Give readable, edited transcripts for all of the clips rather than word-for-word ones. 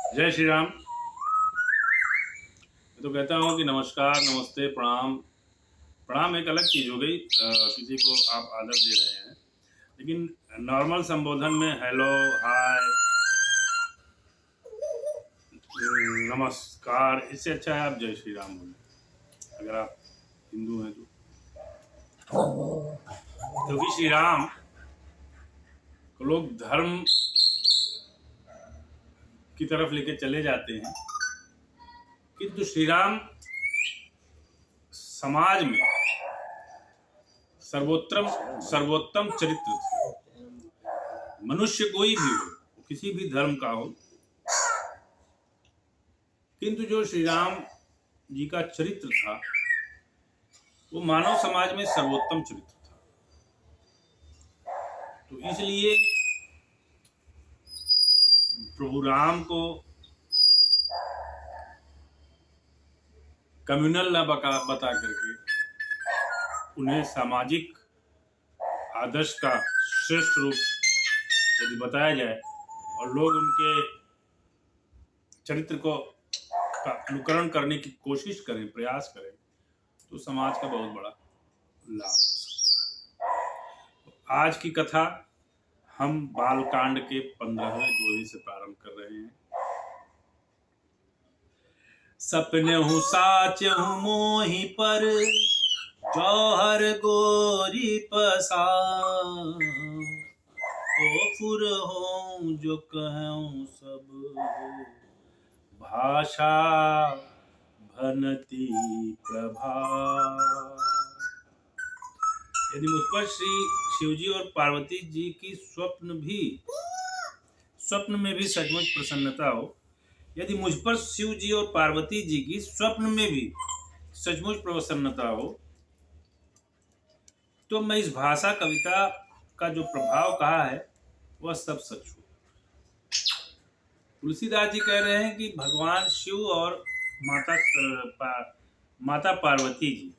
जय श्री राम। मैं तो कहता हूँ कि नमस्कार, नमस्ते, प्रणाम। प्रणाम एक अलग चीज हो गई, किसी को आप आदर दे रहे हैं, लेकिन नॉर्मल संबोधन में हेलो, हाय, नमस्कार, इससे अच्छा है आप जय श्री राम बोलें, अगर आप हिंदू हैं तो। क्योंकि श्री राम को लोग धर्म की तरफ लेके चले जाते हैं, किंतु श्री राम समाज में सर्वोत्तम सर्वोत्तम चरित्र थे। मनुष्य कोई भी हो, किसी भी धर्म का हो, किंतु जो श्री राम जी का चरित्र था वो मानव समाज में सर्वोत्तम चरित्र था। तो इसलिए प्रभु राम को कम्युनल न बता करके उन्हें सामाजिक आदर्श का श्रेष्ठ रूप यदि बताया जाए और लोग उनके चरित्र को का अनुकरण करने की कोशिश करें, प्रयास करें, तो समाज का बहुत बड़ा लाभ हो सकता है। आज की कथा हम बालकांड के 15वें दोहे से प्रारंभ कर रहे हैं। सपनेहु साचहु मोहि पर, जौहर गोरी पसार, तो फुर हों जो कहूँ सब, भाषा भनती प्रभार। यदि मुझ पर श्री शिवजी और पार्वती जी की स्वप्न में भी सचमुच प्रसन्नता हो, यदि मुझ पर शिव जी और पार्वती जी की स्वप्न में भी सचमुच प्रसन्नता हो, तो मैं इस भाषा कविता का जो प्रभाव कहा है वह सब सच हो। तुलसीदास जी कह रहे हैं कि भगवान शिव और माता पार्वती जी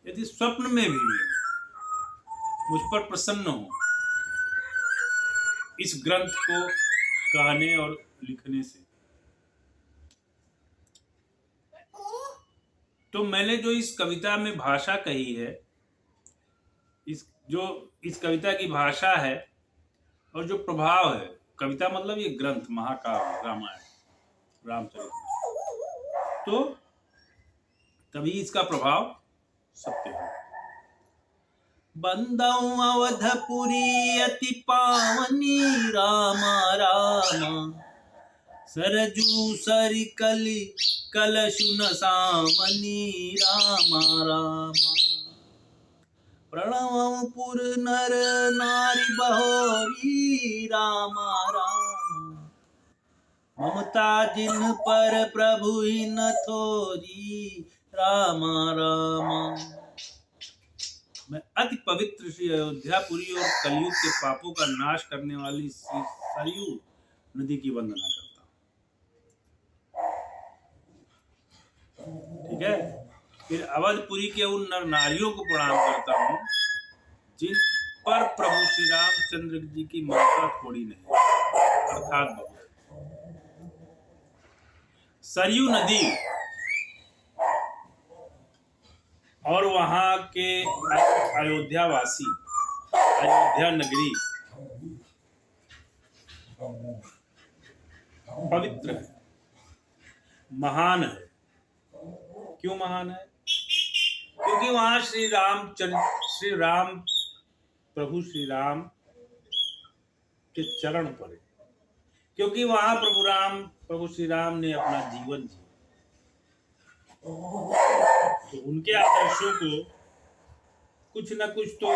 यदि स्वप्न में भी मुझ पर प्रसन्न हो इस ग्रंथ को कहने और लिखने से, तो मैंने जो इस कविता में भाषा कही है, इस कविता की भाषा है और जो प्रभाव है, कविता मतलब ये ग्रंथ महाकाव्य रामायण रामचरित, तो तभी इसका प्रभाव सत्य है। बंदौ अवधपुरी अति पावनी, रामा रामा सरजू सरिकली कलशु न सामनी, रामा रामा प्रणव पुर नर नारी बहोरी, रामा रामा ममता जिन पर प्रभु ही न थोरी, रामा रामा। मैं अति पवित्र श्री अयोध्यापुरी और कलयुग के पापों का नाश करने वाली श्री सरयू नदी की वंदना करता हूँ। ठीक है, फिर अवधपुरी के उन नर नारियों को प्रणाम करता हूँ जिन पर प्रभु श्री रामचंद्र जी की ममता थोड़ी नहीं, अर्थात बहुत। सरयू नदी और वहां के अयोध्यावासी, अयोध्या नगरी पवित्र है, महान है। क्यों महान है? क्योंकि वहां प्रभु श्री राम के चरण पड़े, क्योंकि वहां प्रभु श्री राम ने अपना जीवन जिया, तो उनके आदर्शों को कुछ न कुछ तो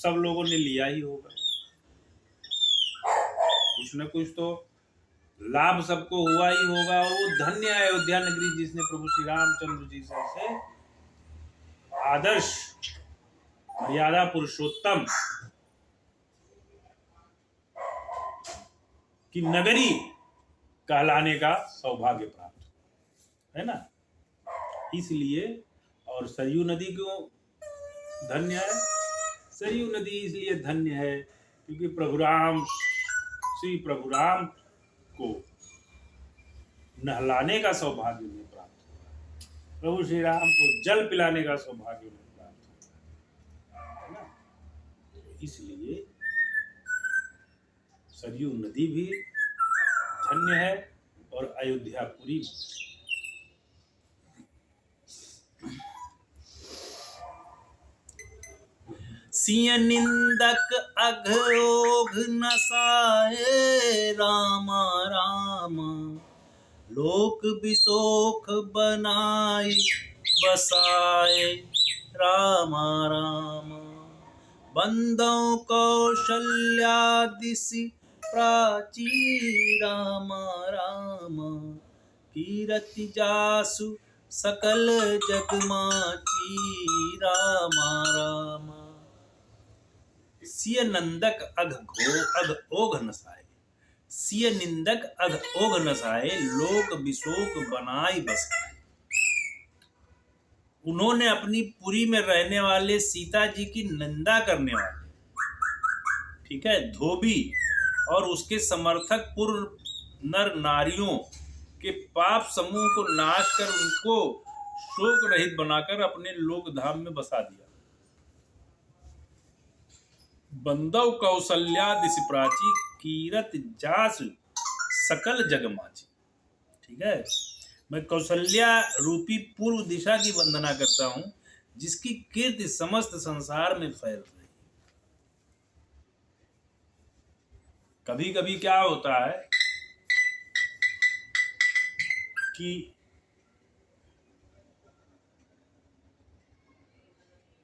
सब लोगों ने लिया ही होगा, कुछ न कुछ तो लाभ सबको हुआ ही होगा। और वो धन्य है अयोध्या नगरी जिसने प्रभु श्री रामचंद्र जी से आदर्श मर्यादा पुरुषोत्तम की नगरी कहलाने का सौभाग्य प्राप्त है ना। इसलिए, और सरयू नदी क्यों धन्य है? सरयू नदी इसलिए धन्य है क्योंकि श्री प्रभु राम को नहलाने का सौभाग्य उन्हें प्राप्त हुआ। प्रभु श्री राम को जल पिलाने का सौभाग्य उन्हें प्राप्त हुआ, है ना। तो इसलिए सरयू नदी भी धन्य है और अयोध्यापुरी भी। सिय निंदक अघोघ नसाए रामा रामा, लोक बिसोख बनाई बसाए रामा रामा। बंदों कौशल्यादिसि प्राची रामा रामा, कीरति जासु सकल जगमाची रामा रामा। सिय नंदक अघ ओघ नसाए, सिय निंदक अघ ओघ नसाए, लोक बिशोक बनाई बसाए। उन्होंने अपनी पुरी में रहने वाले सीता जी की निंदा करने वाले, ठीक है, धोबी और उसके समर्थक पूर्व नर नारियों के पाप समूह को नाश कर उनको शोक रहित बनाकर अपने लोक धाम में बसा दिया। बंदव कौशल्यादिसि प्राची, कीरत जास सकल जगमाची। ठीक है, मैं कौशल्या रूपी पूर्व दिशा की वंदना करता हूं, जिसकी कीर्ति समस्त संसार में फैल रही। कभी कभी क्या होता है कि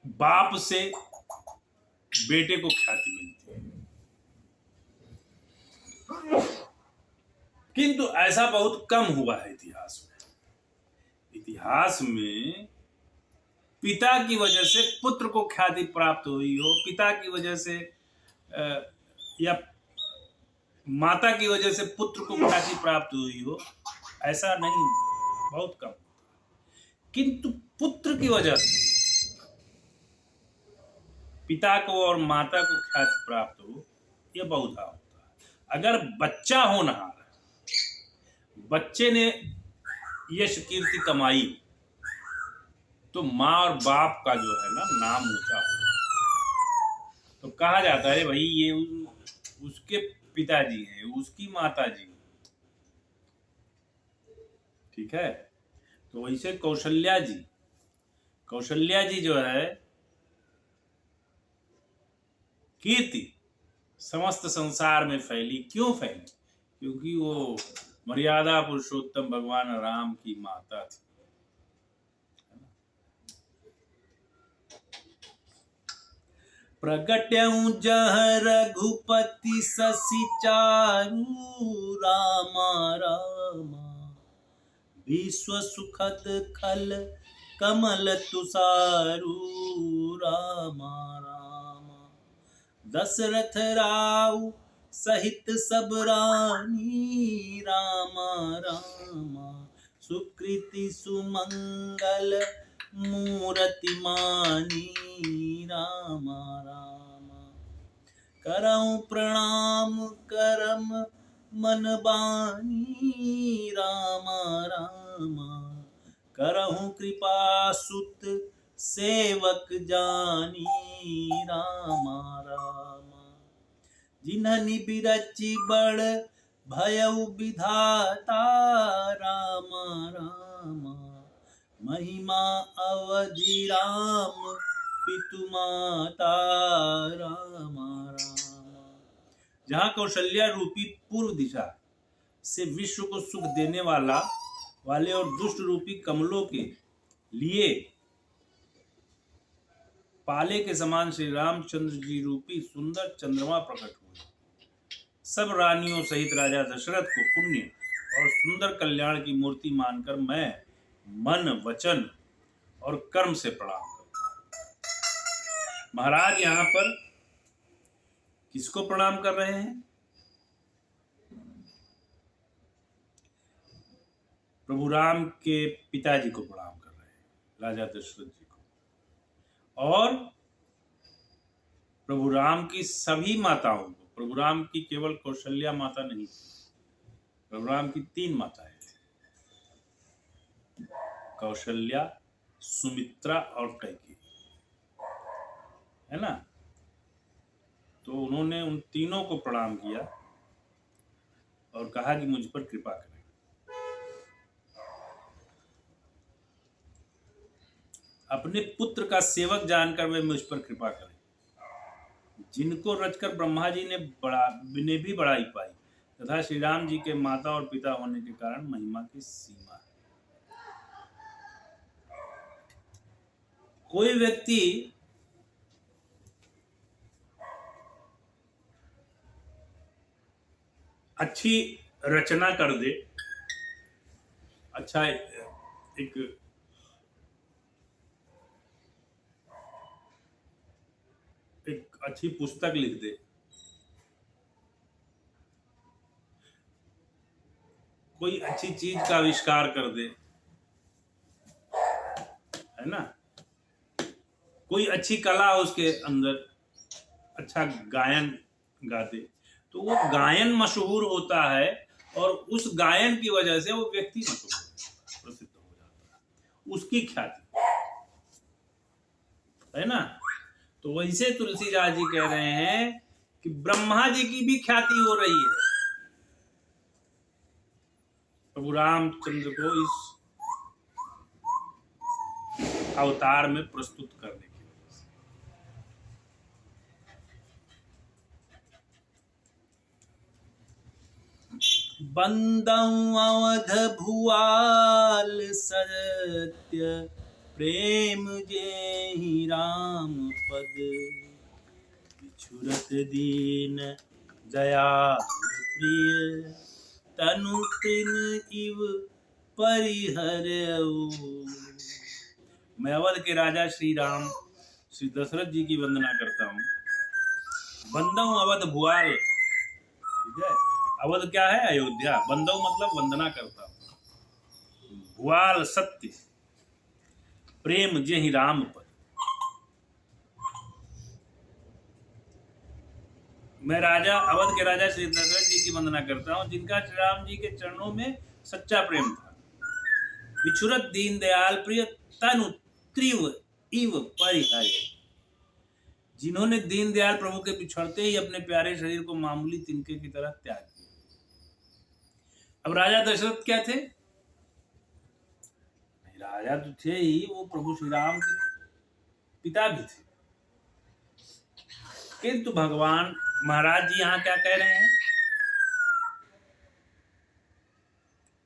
बाप से बेटे को ख्याति मिलती है, किंतु ऐसा बहुत कम हुआ है इतिहास में। इतिहास में पिता की वजह से पुत्र को ख्याति प्राप्त हुई हो, पिता की वजह से या माता की वजह से पुत्र को ख्याति प्राप्त हुई हो, ऐसा नहीं, बहुत कम। किंतु पुत्र की वजह से पिता को और माता को ख्याति प्राप्त हो, यह बहुधा होता है। अगर बच्चा होनहार, बच्चे ने यश कीर्ति कमाई, तो माँ और बाप का जो है ना नाम ऊंचा हो, तो कहा जाता है भाई ये उसके पिताजी हैं, उसकी माता जी। ठीक है, तो वैसे कौशल्या जी जो है, कीर्ति समस्त संसार में फैली। क्यों फैली? क्योंकि वो मर्यादा पुरुषोत्तम भगवान राम की माता थी। प्रगट्यऊ जह रघुपति शशि चारु रामा रामा, विश्व सुखद खल कमल तुषारु रामा रामा। दशरथ राव सहित सब रानी रामा रामा, सुकृति सुमंगल मूर्ति मानी रामा रामा। करऊं प्रणाम करम मन बानी रामा रामा, करहूं कृपा सुत सेवक जानी रामा रामा। जिन्हनि बिरचि बड़ भयउ विधाता रामा रामा, महिमा अवधि राम पितु माता रामा रामा। जहाँ कौशल्या रूपी पूर्व दिशा से विश्व को सुख देने वाले और दुष्ट रूपी कमलों के लिए पाले के समान श्री रामचंद्र जी रूपी सुंदर चंद्रमा प्रकट हुए, सब रानियों सहित राजा दशरथ को पुण्य और सुंदर कल्याण की मूर्ति मानकर मैं मन वचन और कर्म से प्रणाम करता हूं। महाराज यहाँ पर किसको प्रणाम कर रहे हैं? प्रभु राम के पिताजी को प्रणाम कर रहे हैं, राजा दशरथ जी को, और प्रभु राम की सभी माताओं को। प्रभु राम की केवल कौशल्या माता नहीं थी, प्रभु राम की 3 माताएं थी, कौशल्या, सुमित्रा और कैकेयी, है ना। तो उन्होंने उन तीनों को प्रणाम किया और कहा कि मुझ पर कृपा करें। अपने पुत्र का सेवक जानकर वे मुझ पर कृपा करें, जिनको रचकर ब्रह्मा जी ने भी बड़ाई पाई, तथा श्री राम जी के माता और पिता होने के कारण महिमा की सीमा है। कोई व्यक्ति अच्छी रचना कर दे, अच्छा एक अच्छी पुस्तक लिख दे, कोई अच्छी चीज का आविष्कार कर दे, है ना, कोई अच्छी कला उसके अंदर, अच्छा गायन गा दे, तो वो गायन मशहूर होता है और उस गायन की वजह से वो व्यक्ति मशहूर प्रसिद्ध हो जाता है, उसकी ख्याति, है ना। तो वैसे तुलसीदास जी कह रहे हैं कि ब्रह्मा जी की भी ख्याति हो रही है प्रभु रामचंद्र को इस अवतार में प्रस्तुत करने के लिए। बंदं अवध भुआल सत्य प्रेम जेहि राम पद, बिछुरत दीन दयाल प्रिय, तनु तृण इव परिहरऊ। मैं अवध के राजा श्री राम श्री दशरथ जी की वंदना करता हूँ। बंदऊ अवध भुआल, ठीक है, अवध क्या है? अयोध्या। बंदऊ मतलब वंदना करता हूँ। भुआल सत्य प्रेम जेहि राम पद, मैं राजा अवध के राजा श्री दशरथ जी की वंदना करता हूँ, जिनका श्री राम जी के चरणों में सच्चा प्रेम था। बिछुरत दीन दयाल प्रिय, तनु त्रिव इव परिहर, जिन्होंने दीन दयाल प्रभु के पिछड़ते ही अपने प्यारे शरीर को मामूली तिनके की तरह त्याग दिया। अब राजा दशरथ क्या थे? राजा तो थे ही, वो प्रभु श्री राम के पिता भी थे। किंतु भगवान महाराज जी यहाँ क्या कह रहे हैं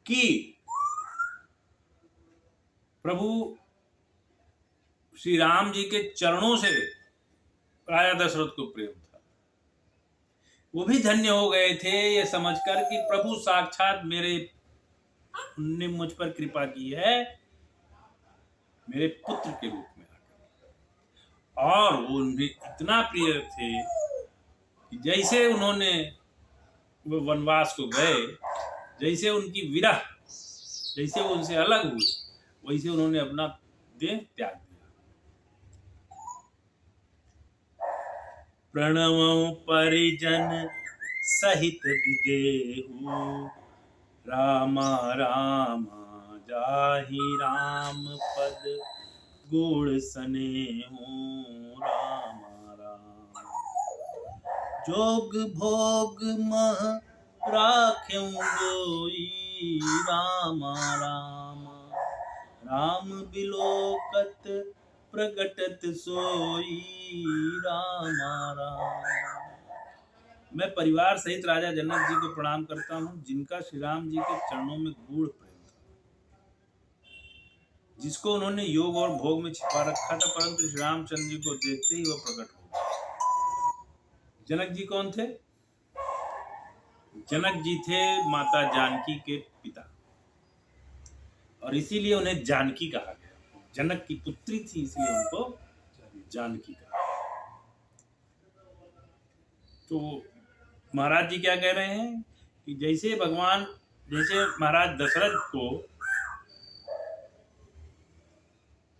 कि प्रभु श्री राम जी के चरणों से राजा दशरथ को प्रेम था। वो भी धन्य हो गए थे ये समझकर कि प्रभु साक्षात उनने मुझ पर कृपा की है मेरे पुत्र के रूप में आकर। और वो उन्हें इतना प्रिय थे कि जैसे उन्होंने वो वनवास को गए, जैसे उनकी विरह, जैसे वो उनसे अलग हुए, वैसे उन्होंने अपना देह त्याग दिया। प्रणव परिजन सहित विदेहु, रामा रामा जाहि राम पद, गुण सनेहु रामा राम, जोग भोग मह राख्यं गोई, रामा रामा राम बिलोकत प्रगटत सोई, रामा राम। मैं परिवार सहित राजा जनक जी को प्रणाम करता हूँ, जिनका श्री राम जी के चरणों में गूढ़ प्रेम था, जिसको उन्होंने योग और भोग में छिपा रखा था, परंतु श्री रामचंद्र जी को देखते ही वह प्रकट हो गया। जनक जी कौन थे? जनक जी थे माता जानकी के पिता, और इसीलिए उन्हें जानकी कहा गया। जनक की पुत्री थी, इसलिए उनको जानकी कहा। तो महाराज जी क्या कह रहे हैं कि जैसे महाराज दशरथ को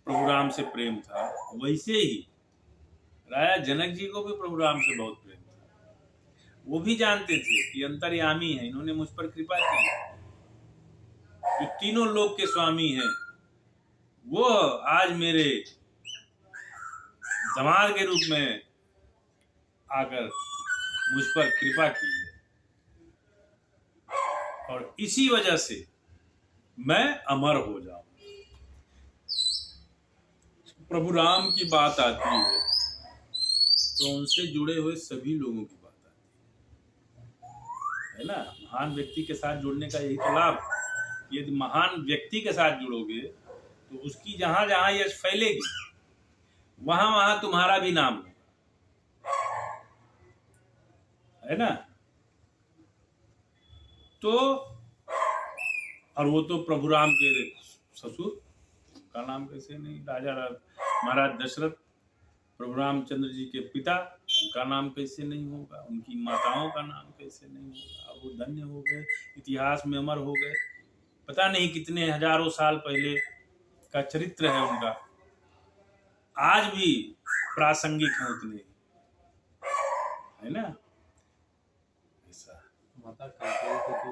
प्रभु राम से प्रेम था, वैसे ही राजा जनक जी को भी प्रभु राम से बहुत प्रेम था। वो भी जानते थे कि अंतर्यामी है, इन्होंने मुझ पर कृपा की, जो तीनों लोक के स्वामी हैं, वो आज मेरे दामाद के रूप में आकर मुझ पर कृपा की है, और इसी वजह से मैं अमर हो जाऊं। प्रभु राम की बात आती है तो उनसे जुड़े हुए सभी लोगों की बात आती है ना। महान व्यक्ति के साथ जुड़ने का यही तो लाभ। यदि महान व्यक्ति के साथ जुड़ोगे तो उसकी जहां जहां यश फैलेगी वहां वहां तुम्हारा भी नाम होगा, है ना। तो और वो तो प्रभु राम के ससुर का नाम कैसे नहीं, राजा महाराज दशरथ प्रभु रामचंद्र जी के पिता, उनका नाम कैसे नहीं होगा, उनकी माताओं का नाम कैसे नहीं होगा। वो धन्य हो गए, इतिहास में अमर हो गए। पता नहीं कितने हजारों साल पहले का चरित्र है उनका, आज भी प्रासंगिक है उतने, है ना। ऐसा माता कैकेयी को तो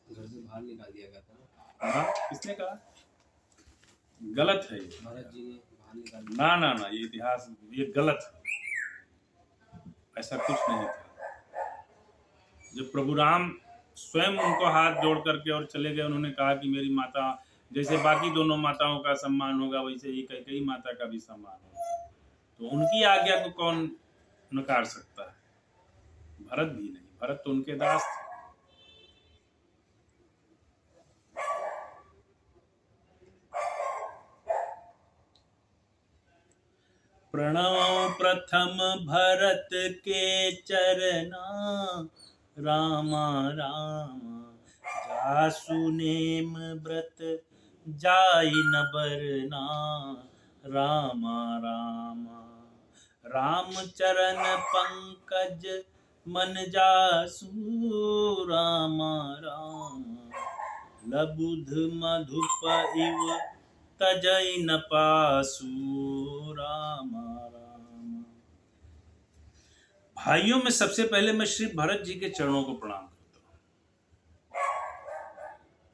घर से बाहर निकाल दिया गया था ना। हाँ, किसने कहा? गलत है ये। भरत जी ने बाहर निकाल दिया। ना ना ना, ये इतिहास ये गलत है, ऐसा कुछ नहीं था। जब प्रभु राम स्वयं उनको हाथ जोड़ करके और चले गए, उन्होंने कहा कि मेरी माता, जैसे बाकी दोनों माताओं का सम्मान होगा वैसे ही कैकेयी माता का भी सम्मान होगा, तो उनकी आज्ञा को कौन नकार सकता है? भरत भी नहीं, भरत तो उनके दास थे। प्रणव प्रथम भरत के चरना, रामा रामा जासु नेम व्रत जाई न बरना, रामा रामा राम चरण पंकज मन जासु, रामा रामा लबुध मधुप इव तजई न पासु, रामा रामा। भाइयों में सबसे पहले मैं श्री भरत जी के चरणों को प्रणाम करता हूं,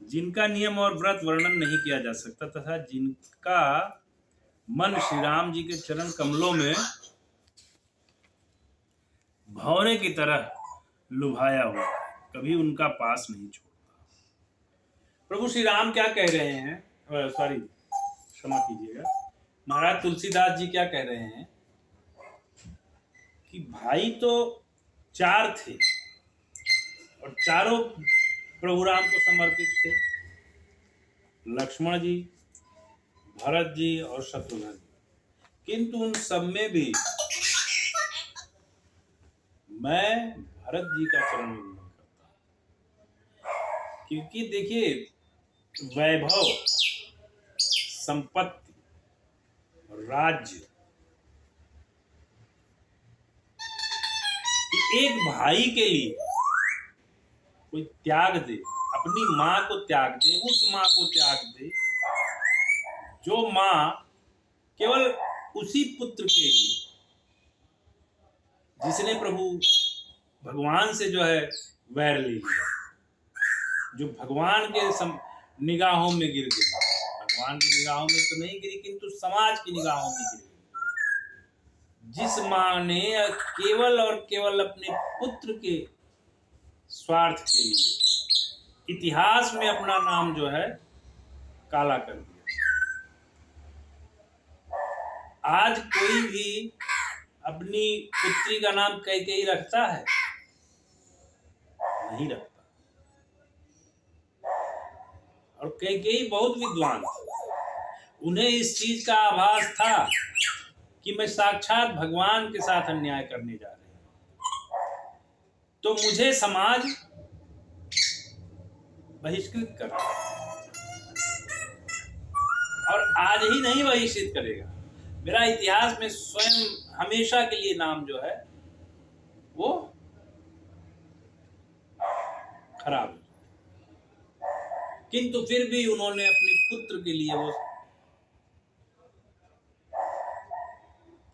जिनका नियम और व्रत वर्णन नहीं किया जा सकता तथा जिनका मन श्री राम जी के चरण कमलों में भौरे की तरह लुभाया हुआ है, कभी उनका पास नहीं छोड़ता। प्रभु श्री राम क्या कह रहे हैं, सॉरी क्षमा कीजिएगा, महाराज तुलसीदास जी क्या कह रहे हैं कि भाई तो 4 थे और चारों प्रभु राम को समर्पित थे, लक्ष्मण जी, भरत जी और शत्रुघ्न, किंतु उन सब में भी मैं भरत जी का चरण वंदन करता हूं, क्योंकि देखिए वैभव, संपत्ति, राज्य, एक भाई के लिए कोई त्याग दे, अपनी मां को त्याग दे, उस मां को त्याग दे जो मां केवल उसी पुत्र के लिए, जिसने प्रभु भगवान से जो है वैर ले लिया, जो भगवान के निगाहों में गिर गई, भगवान की निगाहों में तो नहीं गिरी किंतु समाज की निगाहों में गिर गई, जिस मां ने केवल और केवल अपने पुत्र के स्वार्थ के लिए इतिहास में अपना नाम जो है काला कर दिया। आज कोई भी अपनी पुत्री का नाम कैकेयी रखता है? नहीं रखता। और कैकेयी बहुत विद्वान थी, उन्हें इस चीज का आभास था कि मैं साक्षात भगवान के साथ अन्याय करने जा रही हूं, तो मुझे समाज बहिष्कृत कर रहा है, और आज ही नहीं बहिष्कृत करेगा। मेरा इतिहास में स्वयं हमेशा के लिए नाम जो है वो खराब है, किंतु फिर भी उन्होंने अपने पुत्र के लिए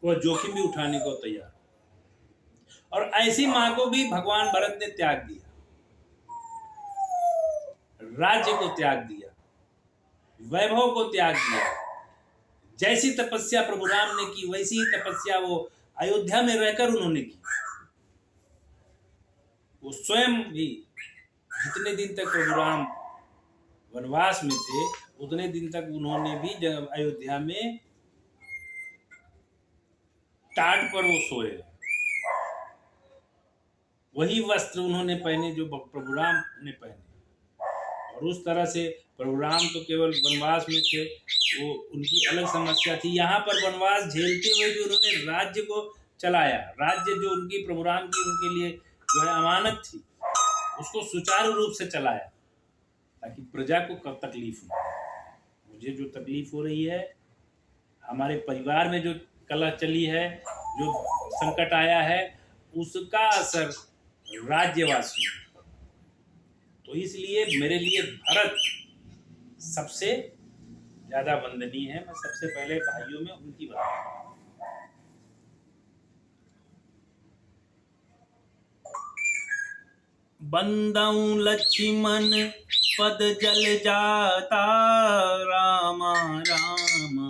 वो जोखिम भी उठाने को तैयार, और ऐसी मां को भी भगवान भरत ने त्याग दिया, राज्य को त्याग दिया, वैभव को त्याग दिया, जैसी तपस्या प्रभु राम ने की वैसी ही तपस्या वो अयोध्या में रहकर उन्होंने की। वो स्वयं भी जितने दिन तक प्रभु राम वनवास में थे उतने दिन तक उन्होंने भी जब अयोध्या में टाट पर वो सोए, वही वस्त्र उन्होंने पहने जो प्रभु राम ने पहने। और उस तरह से प्रभु राम तो केवल वनवास में थे, वो उनकी अलग समस्या थी। यहाँ पर वनवास झेलते हुए भी उन्होंने राज्य को चलाया। राज्य जो उनकी प्रभु राम की उनके लिए जो है अमानत थी, उसको सुचारू रूप से चलाया ताकि प्रजा को कब तकलीफ ना हो। मुझे जो तकलीफ हो रही है, हमारे परिवार में जो कलह चली है, जो संकट आया है, उसका असर राज्यवासियों पर। तो इसलिए मेरे लिए भरत सबसे ज्यादा वंदनीय है। मैं सबसे पहले भाइयों में उनकी बात बंदऊ लक्ष्मण पद जल जाता, रामा राम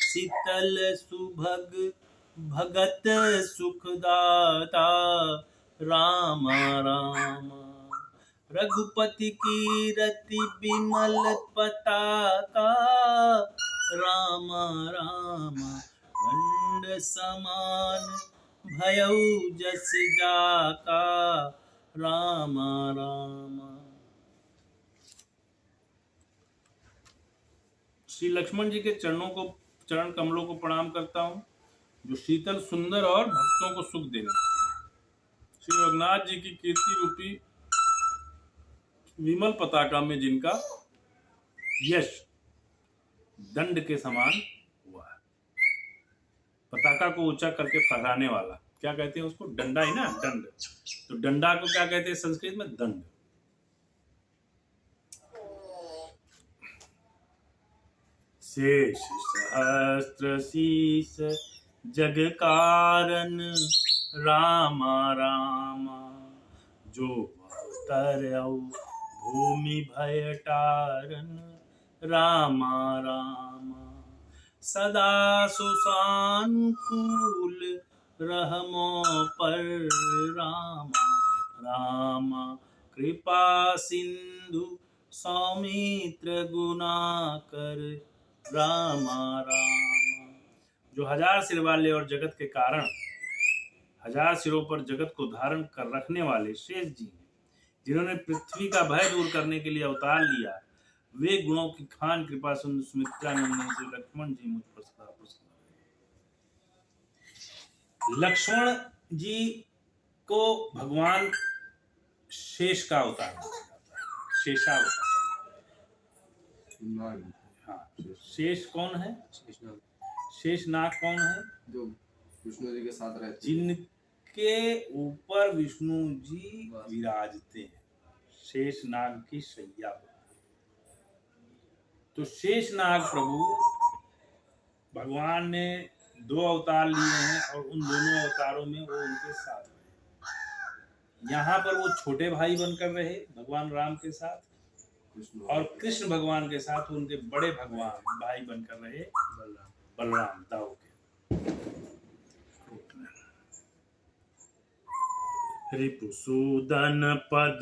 शीतल सुभग भगत सुखदाता, राम राम रघुपति की रति विमल पताका, राम राम खंड समान भयउ जस जाका, राम राम। श्री लक्ष्मण जी के चरण कमलों को प्रणाम करता हूँ, जो शीतल सुंदर और भक्तों को सुख देने। श्री रघुनाथ जी की कीर्ति रूपी विमल पताका में जिनका यश दंड के समान हुआ है। पताका को ऊंचा करके फहराने वाला, क्या कहते हैं उसको? डंडा ही ना, दंड। तो डंडा को क्या कहते हैं संस्कृत में? दंड। शेष सहस्त्र शीस जग कारण, रामा रामा जो तरऊ भूमि भय टारन, रामा रामा सदा सुसानुकूल रहमो पर, रामा रामा कृपा सिंधु सौमित्र गुणाकर, रामा रामा जो हजार सिर वाले और जगत के कारण, हजार सिरों पर जगत को धारण कर रखने वाले शेष जी हैं, जिन्होंने पृथ्वी का भय दूर करने के लिए अवतार लिया। वे गुणों की खान कृपा सुमित्रा नंदन श्री लक्ष्मण जी मुझ पर सदा प्रसन्न रहे। लक्ष्मण जी को भगवान शेष का अवतार माना जाता है, शेषावतार। हाँ, शेष कौन है? शेषनाग कौन है? जो विष्णु जी के साथ रहते हैं, जिनके ऊपर विष्णु जी विराजते हैं, शेषनाग की शैया पर। तो शेषनाग प्रभु भगवान ने 2 अवतार लिए हैं और उन दोनों अवतारों में वो उनके साथ रहे। यहाँ पर वो छोटे भाई बनकर रहे भगवान राम के साथ, और कृष्ण भगवान के साथ उनके बड़े भगवान भाई बनकर रहे बलराम दाऊ के। रिपुसूदन पद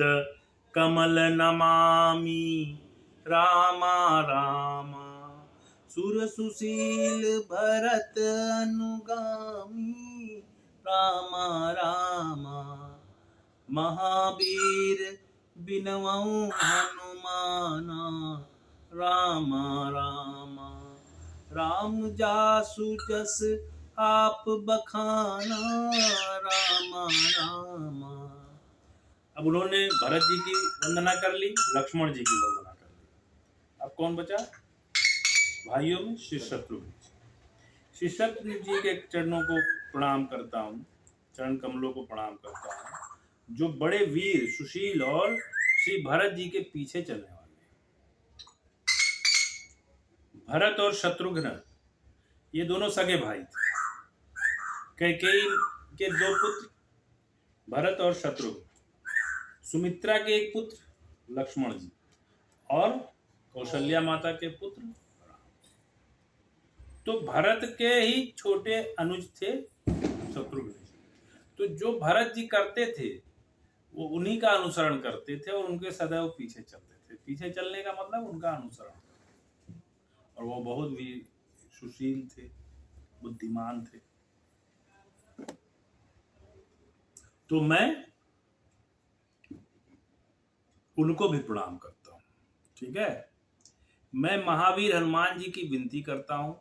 कमल नमामि, रामा रामा सुर सुशील भरत अनुगामी, रामा रामा महावीर बिनवऊ हनुमाना, रामा रामा राम जासु जस आप बखाना, रामा रामा। अब उन्होंने भरत जी की वंदना कर ली, लक्ष्मण जी की वंदना कर ली। अब कौन बचा भाइयों में? श्री शत्रुघ्न। श्री शत्रुघ्न जी के चरणों को प्रणाम करता हूँ, चरण कमलों को प्रणाम करता हूँ, जो बड़े वीर सुशील और श्री भरत जी के पीछे चलने वाले। भरत और शत्रुघ्न ये दोनों सगे भाई थे। कैकेयी के 2 पुत्र भरत और शत्रुघ्न, सुमित्रा के एक पुत्र लक्ष्मण जी, और कौशल्या माता के पुत्र राम। तो भरत के ही छोटे अनुज थे शत्रुघ्न जी। तो जो भरत जी करते थे वो उन्हीं का अनुसरण करते थे और उनके सदैव पीछे चलते थे। पीछे चलने का मतलब उनका अनुसरण। और वो बहुत भी सुशील थे, बुद्धिमान थे। तो मैं उनको भी प्रणाम करता हूं। ठीक है। मैं महावीर हनुमान जी की विनती करता हूं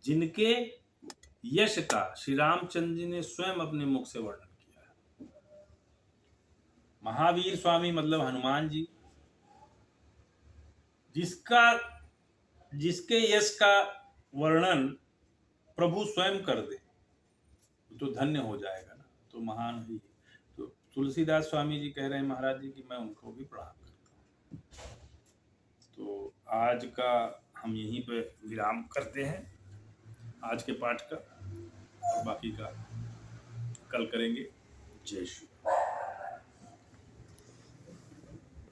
जिनके यश का श्री रामचंद्र जी ने स्वयं अपने मुख से वर्णन किया है। महावीर स्वामी मतलब हनुमान जी, जिसके यश का वर्णन प्रभु स्वयं कर दे तो धन्य हो जाएगा ना, तो महान ही। तो तुलसीदास स्वामी जी कह रहे हैं महाराज जी कि मैं उनको भी प्रणाम करता हूँ। तो आज का हम यहीं पे विराम करते हैं, आज के पाठ का, और बाकी का कल करेंगे। जय श्री राम।